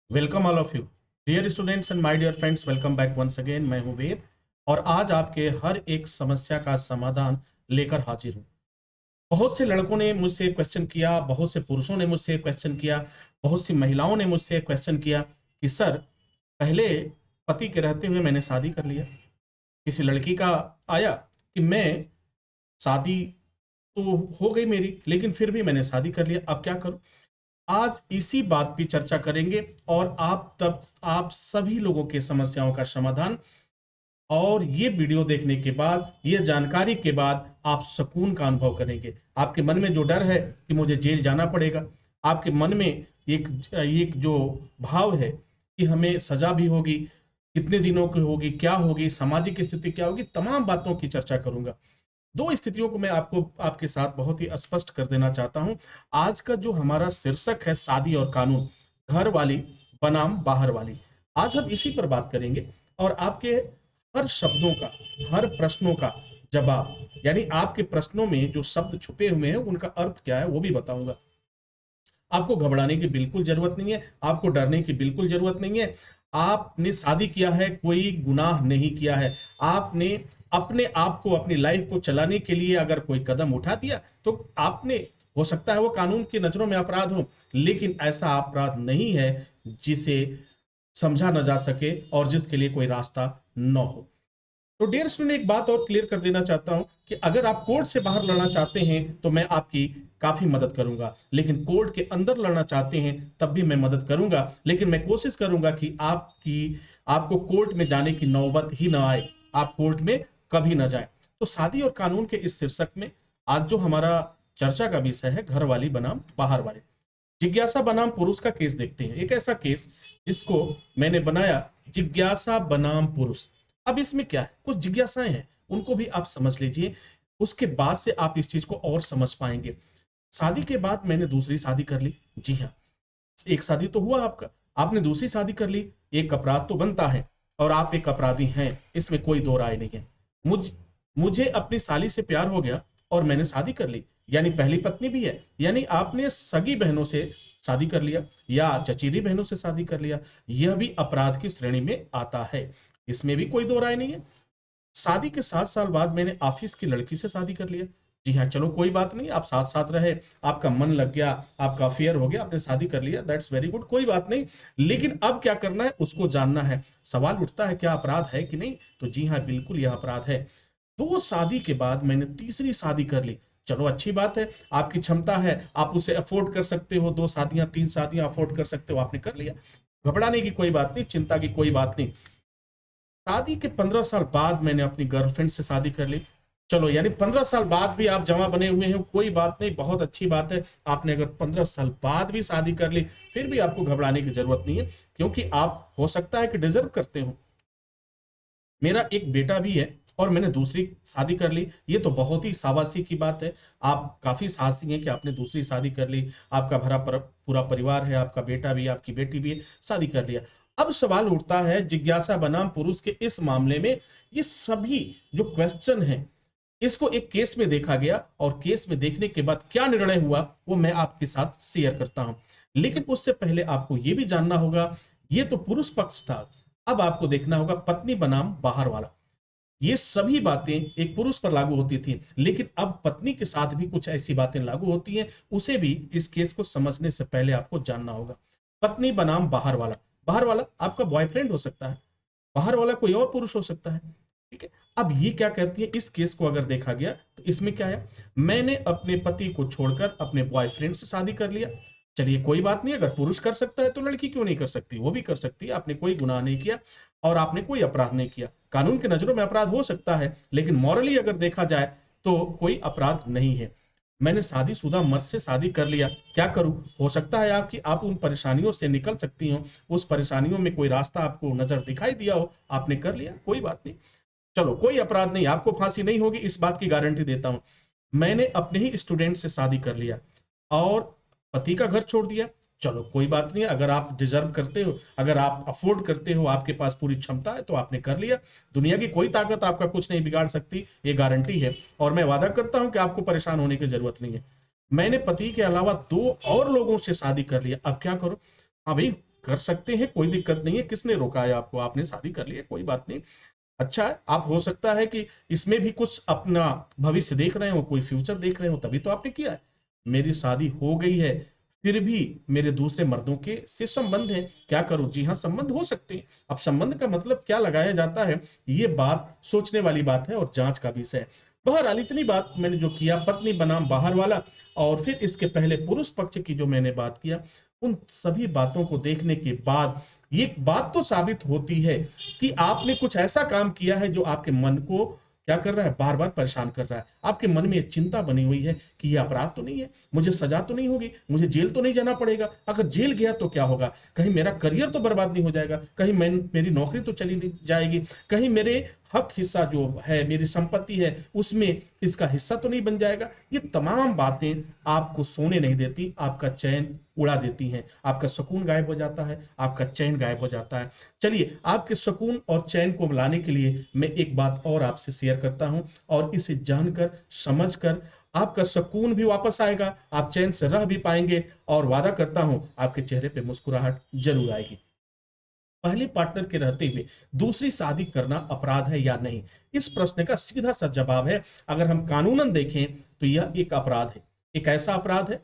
Welcome all of you dear students and my dear friends. Welcome back once again. मैं हूं वेद और आज आपके हर एक समस्या का समाधान लेकर हाजिर हूं। बहुत से लड़कों ने मुझसे क्वेश्चन किया, बहुत से पुरुषों ने मुझसे क्वेश्चन किया, बहुत सी महिलाओं ने मुझसे क्वेश्चन किया कि सर, पहले पति के रहते हुए मैंने शादी कर लिया। किसी लड़की का आया कि मैं शादी तो हो गई मेरी, लेकिन फिर भी मैंने शादी कर लिया, अब क्या करूं। आज इसी बात पे चर्चा करेंगे और आप सभी लोगों के समस्याओं का समाधान। और ये वीडियो देखने के बाद, ये जानकारी के बाद आप सुकून का अनुभव करेंगे। आपके मन में जो डर है कि मुझे जेल जाना पड़ेगा, आपके मन में एक एक जो भाव है कि हमें सजा भी होगी, कितने दिनों की होगी, क्या होगी, सामाजिक स्थिति क्या होगी, तमाम बातों की चर्चा करूंगा। दो स्थितियों को मैं आपको आपके साथ बहुत ही स्पष्ट कर देना चाहता हूं। आज का जो हमारा शीर्षक है शादी और कानून, घर वाली बनाम बाहर वाली, आज हम इसी पर बात करेंगे और आपके हर शब्दों का, हर प्रश्नों का जवाब, यानी आपके प्रश्नों में जो शब्द छुपे हुए हैं उनका अर्थ क्या है वो भी बताऊंगा। आपको घबराने की बिल्कुल जरूरत नहीं है, आपको डरने की बिल्कुल जरूरत नहीं है। आपने शादी किया है, कोई गुनाह नहीं किया है। आपने अपने आप को, अपनी लाइफ को चलाने के लिए अगर कोई कदम उठा दिया तो आपने, हो सकता है वो कानून की नजरों में अपराध हो, लेकिन ऐसा अपराध नहीं है जिसे समझा न जा सके और जिसके लिए कोई रास्ता न हो। तो डियर स्टूडेंट, एक बात और क्लियर कर देना चाहता हूं कि अगर आप कोर्ट से बाहर लड़ना चाहते हैं तो मैं आपकी काफी मदद करूंगा, लेकिन कोर्ट के अंदर लड़ना चाहते हैं तब भी मैं मदद करूंगा, लेकिन मैं कोशिश करूंगा कि आपको कोर्ट में जाने की नौबत ही ना आए, आप कोर्ट में कभी ना जाए। तो शादी और कानून के इस शीर्षक में आज जो हमारा चर्चा का विषय है, घर वाली बनाम बाहर वाले, जिज्ञासा बनाम पुरुष का केस देखते हैं। एक ऐसा केस जिसको मैंने बनाया जिज्ञासा बनाम पुरुष। अब इसमें क्या है, कुछ जिज्ञासाएं हैं, उनको भी आप समझ लीजिए, उसके बाद से आप इस चीज को और समझ पाएंगे। शादी के बाद मैंने दूसरी शादी कर ली। जी हाँ, एक शादी तो हुआ आपका, आपने दूसरी शादी कर ली, एक अपराध तो बनता है और आप एक अपराधी हैं, इसमें कोई दो राय नहीं है। मुझ मुझे अपनी साली से प्यार हो गया और मैंने शादी कर ली, यानी पहली पत्नी भी है, यानी आपने सगी बहनों से शादी कर लिया या चचेरी बहनों से शादी कर लिया, यह भी अपराध की श्रेणी में आता है, इसमें भी कोई दो राय नहीं है। शादी के 7 साल बाद मैंने ऑफिस की लड़की से शादी कर लिया। जी हाँ, चलो कोई बात नहीं, आप साथ साथ रहे, आपका मन लग गया, आपका अफेयर हो गया, आपने शादी कर लिया, दैट्स वेरी गुड, कोई बात नहीं। लेकिन अब क्या करना है उसको जानना है। सवाल उठता है क्या अपराध है कि नहीं, तो जी हाँ, बिल्कुल यह अपराध है। दो शादी के बाद मैंने तीसरी शादी कर ली। चलो अच्छी बात है, आपकी क्षमता है, आप उसे अफोर्ड कर सकते हो, दो शादियां, तीन शादियां अफोर्ड कर सकते हो, आपने कर लिया। घबराने की कोई बात नहीं, चिंता की कोई बात नहीं। शादी के 15 साल बाद मैंने अपनी गर्लफ्रेंड से शादी कर ली। चलो, यानी 15 साल बाद भी आप जमा बने हुए हैं, कोई बात नहीं, बहुत अच्छी बात है। आपने अगर 15 साल बाद भी शादी कर ली, फिर भी आपको घबराने की जरूरत नहीं है, क्योंकि आप, हो सकता है कि डिजर्व करते हो। मेरा एक बेटा भी है और मैंने दूसरी शादी कर ली, ये तो बहुत ही शाबाशी की बात है। आप काफी साहसी हैं कि आपने दूसरी शादी कर ली, आपका पूरा परिवार है, आपका बेटा भी, आपकी बेटी भी है, शादी कर लिया। अब सवाल उठता है जिज्ञासा बनाम पुरुष के इस मामले में, ये सभी जो क्वेश्चन है, इसको एक केस में देखा गया और केस में देखने के बाद क्या निर्णय हुआ वो मैं आपके साथ शेयर करता हूं। लेकिन उससे पहले आपको यह भी जानना होगा, ये तो पुरुष पक्ष था, अब आपको देखना होगा पत्नी बनाम बाहर वाला। ये सभी बातें एक पुरुष पर लागू होती थी, लेकिन अब पत्नी के साथ भी कुछ ऐसी बातें लागू होती हैं, उसे भी इस केस को समझने से पहले आपको जानना होगा। पत्नी बनाम बाहर वाला, बाहर वाला आपका बॉयफ्रेंड हो सकता है, बाहर वाला कोई और पुरुष हो सकता है। ठीक है, अब ये क्या कहती है, इस केस को अगर देखा गया तो इसमें क्या है, मैंने अपने पति को छोड़कर अपने बॉयफ्रेंड से शादी कर लिया। चलिए कोई बात नहीं, अगर पुरुष कर सकता है तो लड़की क्यों नहीं कर सकती, वो भी कर सकती है। आपने कोई गुनाह नहीं किया और आपने कोई अपराध नहीं किया। कानून की नजरों में अपराध हो सकता है, लेकिन मॉरली अगर देखा जाए तो कोई अपराध नहीं है। मैंने शादीशुदा मर्द से शादी कर लिया, क्या करूं, हो सकता है आप उन परेशानियों से निकल सकती हो, उस परेशानियों में कोई रास्ता आपको नजर दिखाई दिया हो, आपने कर लिया, कोई बात नहीं। चलो कोई अपराध नहीं, आपको फांसी नहीं होगी, इस बात की गारंटी देता हूं। मैंने अपने ही स्टूडेंट से शादी कर लिया और पति का घर छोड़ दिया। चलो कोई बात नहीं, अगर आप डिजर्व करते हो, अगर आप अफोर्ड करते हो, आपके पास पूरी क्षमता है, तो आपने कर लिया। दुनिया की कोई ताकत आपका कुछ नहीं बिगाड़ सकती, ये गारंटी है। और मैं वादा करता हूं कि आपको परेशान होने की जरूरत नहीं है। मैंने पति के अलावा दो और लोगों से शादी कर लिया, अब क्या करूं। हाँ भाई, कर सकते हैं, कोई दिक्कत नहीं है। किसने रोका है आपको? आपने शादी कर ली है, कोई बात नहीं। अच्छा है, आप हो सकता है कि इसमें भी कुछ अपना भविष्य देख रहे हो, कोई फ्यूचर देख रहे हो, तभी तो आपने किया है। मेरी शादी हो गई है, फिर भी मेरे दूसरे मर्दों के से संबंध है, क्या करूं? जी हाँ, संबंध हो सकते हैं। अब संबंध का मतलब क्या लगाया जाता है, ये बात सोचने वाली बात है और जांच का विषय है। बहरहाल इतनी बात मैंने जो किया, पत्नी बनाम बाहर वाला, और फिर इसके पहले पुरुष पक्ष की जो मैंने बात किया, उन सभी बातों को देखने के बाद ये बात तो साबित होती है कि आपने कुछ ऐसा काम किया है जो आपके मन को क्या कर रहा है, बार बार परेशान कर रहा है। आपके मन में एक चिंता बनी हुई है कि यह अपराध तो नहीं है, मुझे सजा तो नहीं होगी, मुझे जेल तो नहीं जाना पड़ेगा, अगर जेल गया तो क्या होगा, कहीं मेरा करियर तो बर्बाद नहीं हो जाएगा, कहीं मेरी नौकरी तो चली नहीं जाएगी, कहीं मेरे हक हिस्सा जो है, मेरी संपत्ति है, उसमें इसका हिस्सा तो नहीं बन जाएगा। ये तमाम बातें आपको सोने नहीं देती, आपका चैन उड़ा देती हैं, आपका सुकून गायब हो जाता है, आपका चैन गायब हो जाता है। चलिए, आपके सुकून और चैन को लाने के लिए मैं एक बात और आपसे शेयर करता हूं, और इसे जानकर समझकर आपका सुकून भी वापस आएगा, आप चैन से रह भी पाएंगे, और वादा करता हूं आपके चेहरे पे मुस्कुराहट जरूर आएगी। पहले पार्टनर के रहते हुए दूसरी शादी करना अपराध है या नहीं? इस प्रश्न का सीधा सा जवाब है, अगर हम कानूनन देखें तो यह एक अपराध है। एक ऐसा अपराध है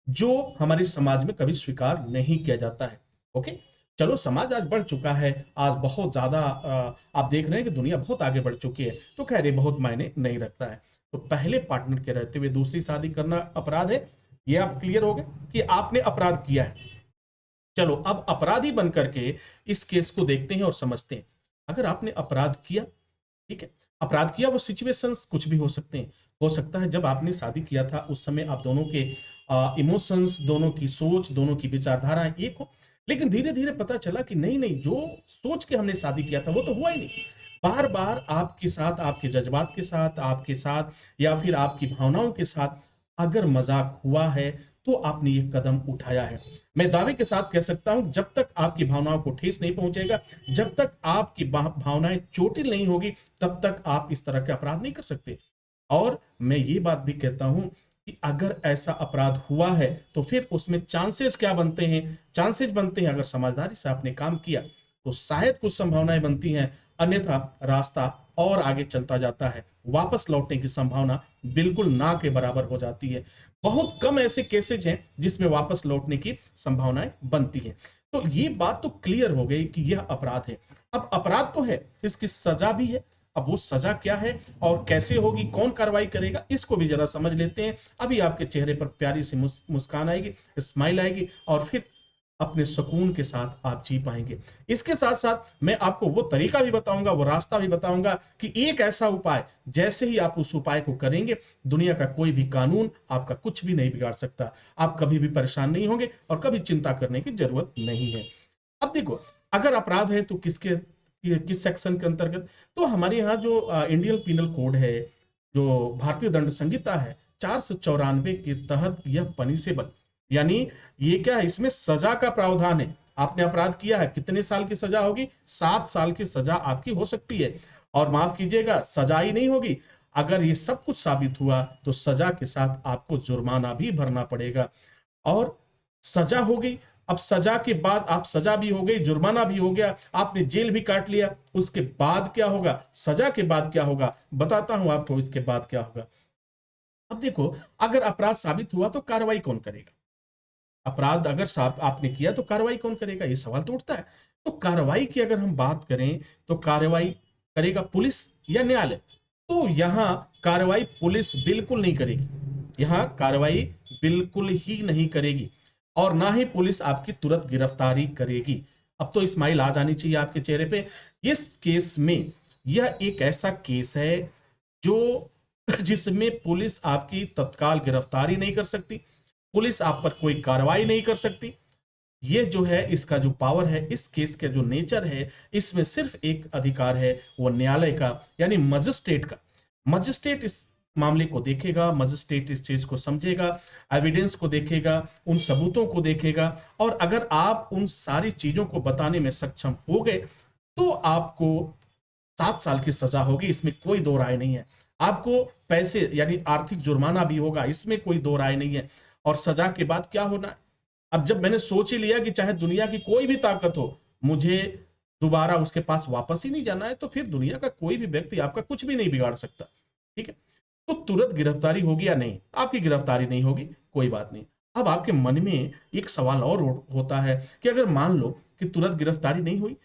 जो हमारे समाज में कभी स्वीकार नहीं किया जाता है। ओके, चलो, समाज आज बढ़ चुका है, आज बहुत ज्यादा आप देख रहे हैं कि दुनिया बहुत आगे बढ़ चुकी है, तो खैर ये बहुत मायने नहीं रखता है। तो पहले पार्टनर के रहते हुए दूसरी शादी करना अपराध है, ये आप क्लियर हो गए कि आपने अपराध किया है। चलो, अब अपराधी बन करके इस केस को देखते हैं और समझते हैं। अगर आपने अपराध किया, ठीक है, अपराध किया, वो सिचुएशंस कुछ भी हो सकते हैं। हो सकता है जब आपने शादी किया था उस समय आप दोनों के इमोशंस, दोनों की सोच, दोनों की विचारधारा एक हो, लेकिन धीरे धीरे पता चला कि नहीं नहीं, जो सोच के हमने शादी किया था वो तो हुआ ही नहीं। बार बार आपके साथ, आपके जज्बात के साथ, आपके साथ, या फिर आपकी भावनाओं के साथ अगर मजाक हुआ है, तो आपने ये कदम उठाया है। मैं दावे के साथ कह सकता हूं, जब तक आपकी भावनाओं को ठेस नहीं पहुंचेगा, जब तक आपकी भावनाएं चोटिल नहीं होगी, तब तक आप इस तरह के अपराध नहीं कर सकते। और मैं ये बात भी कहता हूं कि अगर ऐसा अपराध हुआ है तो फिर उसमें चांसेस क्या बनते हैं? चांसेस बनते हैं, अगर समझदारी से आपने काम किया तो शायद कुछ संभावनाएं बनती हैं, अन्यथा रास्ता और आगे चलता जाता है, वापस लौटने की संभावना बिल्कुल ना के बराबर हो जाती है। बहुत कम ऐसे केसेज हैं जिसमें वापस लौटने की संभावनाएं बनती हैं। तो ये बात तो क्लियर हो गई कि यह अपराध है। अब अपराध तो है, इसकी सजा भी है। अब वो सजा क्या है और कैसे होगी, कौन कार्रवाई करेगा, इसको भी जरा समझ लेते हैं। अभी आपके चेहरे पर प्यारी सी मुस्कान आएगी, स्माइल आएगी, और फिर अपने सुकून के साथ आप जी पाएंगे। इसके साथ साथ मैं आपको वो तरीका भी बताऊंगा, वो रास्ता भी बताऊंगा कि एक ऐसा उपाय, जैसे ही आप उस उपाय को करेंगे, दुनिया का कोई भी कानून आपका कुछ भी नहीं बिगाड़ सकता। आप कभी भी परेशान नहीं होंगे और कभी चिंता करने की जरूरत नहीं है। अब देखो, अगर अपराध है तो किस सेक्शन के अंतर्गत? तो हमारे यहाँ जो इंडियन पिनल कोड है, जो भारतीय दंड संहिता है, 494 के तहत यह पनिशेबल, यानी ये क्या है, इसमें सजा का प्रावधान है। आपने अपराध किया है, कितने साल की सजा होगी? 7 साल की सजा आपकी हो सकती है। और माफ कीजिएगा, सजा ही नहीं होगी, अगर ये सब कुछ साबित हुआ तो सजा के साथ आपको जुर्माना भी भरना पड़ेगा। और सजा हो गई, अब सजा के बाद, आप सजा भी हो गई, जुर्माना भी हो गया, आपने जेल भी काट लिया, उसके बाद क्या होगा? सजा के बाद क्या होगा, बताता हूं आपको इसके बाद क्या होगा। अब देखो, अगर अपराध साबित हुआ तो कार्रवाई कौन करेगा? अपराध अगर आपने किया तो कार्रवाई कौन करेगा, ये सवाल तो उठता है। तो कार्रवाई की अगर हम बात करें तो कार्रवाई करेगा पुलिस या न्यायालय? तो यहां कार्रवाई पुलिस बिल्कुल नहीं करेगी, यहां कार्रवाई बिल्कुल ही नहीं करेगी, और ना ही पुलिस आपकी तुरंत गिरफ्तारी करेगी। अब तो स्माइल आ जानी चाहिए आपके चेहरे पे। इस केस में, यह एक ऐसा केस है जो जिसमें पुलिस आपकी तत्काल गिरफ्तारी नहीं कर सकती, पुलिस आप पर कोई कार्रवाई नहीं कर सकती। ये जो है, इसका जो पावर है, इस केस का जो नेचर है, इसमें सिर्फ एक अधिकार है, वो न्यायालय का, यानी मजिस्ट्रेट का। मजिस्ट्रेट इस मामले को देखेगा, मजिस्ट्रेट इस चीज को समझेगा, एविडेंस को देखेगा, उन सबूतों को देखेगा, और अगर आप उन सारी चीजों को बताने में सक्षम हो गए तो आपको 7 साल की सजा होगी, इसमें कोई दो राय नहीं है। आपको पैसे यानी आर्थिक जुर्माना भी होगा, इसमें कोई दो राय नहीं है। और सजा के बाद क्या होना है? अब जब मैंने सोच ही लिया कि चाहे दुनिया की कोई भी ताकत हो, मुझे दोबारा उसके पास वापस ही नहीं जाना है, तो फिर दुनिया का कोई भी व्यक्ति आपका कुछ भी नहीं बिगाड़ सकता। ठीक है? तो तुरंत गिरफ्तारी होगी या नहीं? आपकी गिरफ्तारी नहीं होगी, कोई बात नहीं। अब आपके मन में एक सवाल और होता है कि अगर मान लो कि तुरंत गिरफ्तारी नहीं हुई,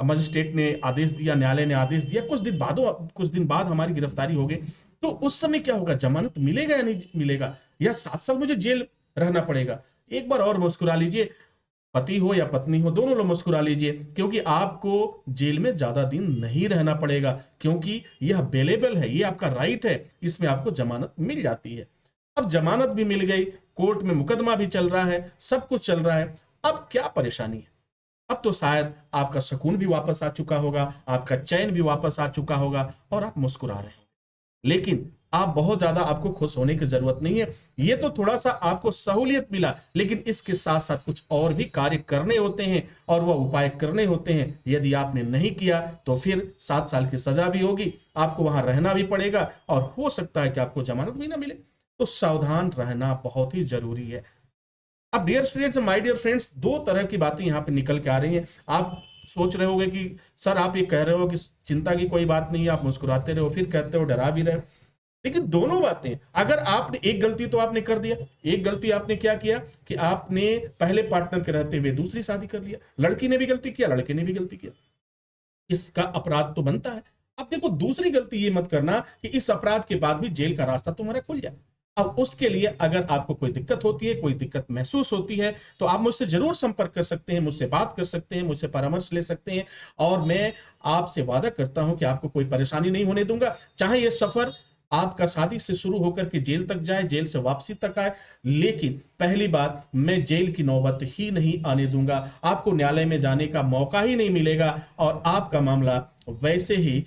मजिस्ट्रेट ने आदेश दिया, न्यायालय ने आदेश दिया, कुछ दिन बाद हमारी गिरफ्तारी हो गई, तो उस समय क्या होगा? जमानत मिलेगा या नहीं मिलेगा, या 7 साल मुझे जेल रहना पड़ेगा? एक बार और मुस्कुरा लीजिए, पति हो या पत्नी हो, दोनों लोग मुस्कुरा लीजिए, क्योंकि आपको जेल में ज्यादा दिन नहीं रहना पड़ेगा, क्योंकि यह बेलेबल है, ये आपका राइट है, इसमें आपको जमानत मिल जाती है। अब जमानत भी मिल गई, कोर्ट में मुकदमा भी चल रहा है, सब कुछ चल रहा है, अब क्या परेशानी है? अब तो शायद आपका सुकून भी वापस आ चुका होगा, आपका चैन भी वापस आ चुका होगा, और आप मुस्कुरा रहे हैं। लेकिन आप बहुत ज्यादा आपको खुश होने की जरूरत नहीं है। ये तो थोड़ा सा आपको सहूलियत मिला, लेकिन इसके साथ साथ कुछ और भी कार्य करने होते हैं, और वह उपाय करने होते हैं। यदि आपने नहीं किया तो फिर 7 साल की सजा भी होगी, आपको वहां रहना भी पड़ेगा, और हो सकता है कि आपको जमानत भी ना मिले। तो सावधान रहना बहुत ही जरूरी है। अब dear students, my dear friends, दो तरह की बातें यहाँ पे निकल के आ रही हैं। आप सोच रहे होगे कि सर आप ये कह रहे हो कि चिंता की कोई बात नहीं है, आप मुस्कुराते रहो, फिर कहते हो डरा भी रहे हो। लेकिन दोनों बातें, अगर आपने एक गलती तो आपने कर दिया, एक गलती आपने क्या किया कि आपने पहले पार्टनर के रहते हुए दूसरी शादी कर लिया। लड़की ने भी गलती किया, लड़के ने भी गलती किया, इसका अपराध तो बनता है। अब देखो, दूसरी गलती ये मत करना कि इस अपराध के बाद भी जेल का रास्ता तुम्हारा खुल जाए। अब उसके लिए अगर आपको कोई दिक्कत होती है, कोई दिक्कत महसूस होती है, तो आप मुझसे जरूर संपर्क कर सकते हैं, मुझसे बात कर सकते हैं, मुझसे परामर्श ले सकते हैं, और मैं आपसे वादा करता हूं कि आपको कोई परेशानी नहीं होने दूंगा। चाहे ये सफर आपका शादी से शुरू होकर के जेल तक जाए, जेल से वापसी तक आए, लेकिन पहली बात, मैं जेल की नौबत ही नहीं आने दूंगा। आपको न्यायालय में जाने का मौका ही नहीं मिलेगा, और आपका मामला वैसे ही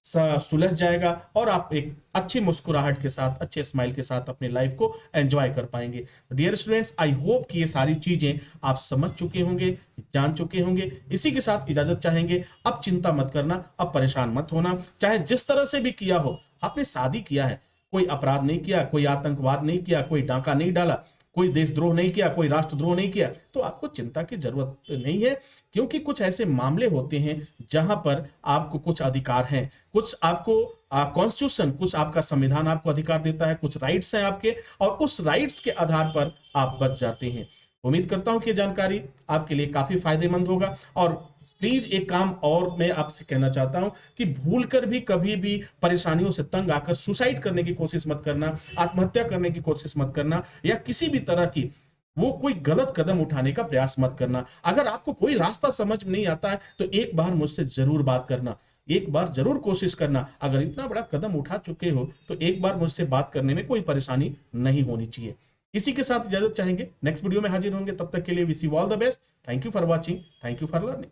सुलझ जाएगा, और आप एक अच्छी मुस्कुराहट के साथ, अच्छे स्माइल के साथ अपनी लाइफ को एंजॉय कर पाएंगे। डियर स्टूडेंट्स, आई होप कि ये सारी चीजें आप समझ चुके होंगे, जान चुके होंगे। इसी के साथ इजाजत चाहेंगे। अब चिंता मत करना, अब परेशान मत होना। चाहे जिस तरह से भी किया हो, आपने शादी किया है, कोई अपराध नहीं किया, कोई आतंकवाद नहीं किया, कोई डाका नहीं डाला, कोई देशद्रोह नहीं किया, कोई राष्ट्रद्रोह नहीं किया, तो आपको चिंता की जरूरत नहीं है। क्योंकि कुछ ऐसे मामले होते हैं जहां पर आपको कुछ अधिकार हैं, कुछ आपको कॉन्स्टिट्यूशन, कुछ आपका संविधान आपको अधिकार देता है, कुछ राइट्स हैं आपके, और उस राइट्स के आधार पर आप बच जाते हैं। उम्मीद करता हूं कि जानकारी आपके लिए काफी फायदेमंद होगा। और प्लीज एक काम और मैं आपसे कहना चाहता हूं कि भूलकर भी कभी भी परेशानियों से तंग आकर सुसाइड करने की कोशिश मत करना, आत्महत्या करने की कोशिश मत करना, या किसी भी तरह की वो कोई गलत कदम उठाने का प्रयास मत करना। अगर आपको कोई रास्ता समझ में नहीं आता है, तो एक बार मुझसे जरूर बात करना, एक बार जरूर कोशिश करना। अगर इतना बड़ा कदम उठा चुके हो, तो एक बार मुझसे बात करने में कोई परेशानी नहीं होनी चाहिए। इसी के साथ इजाजत चाहेंगे, नेक्स्ट वीडियो में हाजिर होंगे। तब तक के लिए wish you all the best. Thank you for watching, thank you for learning.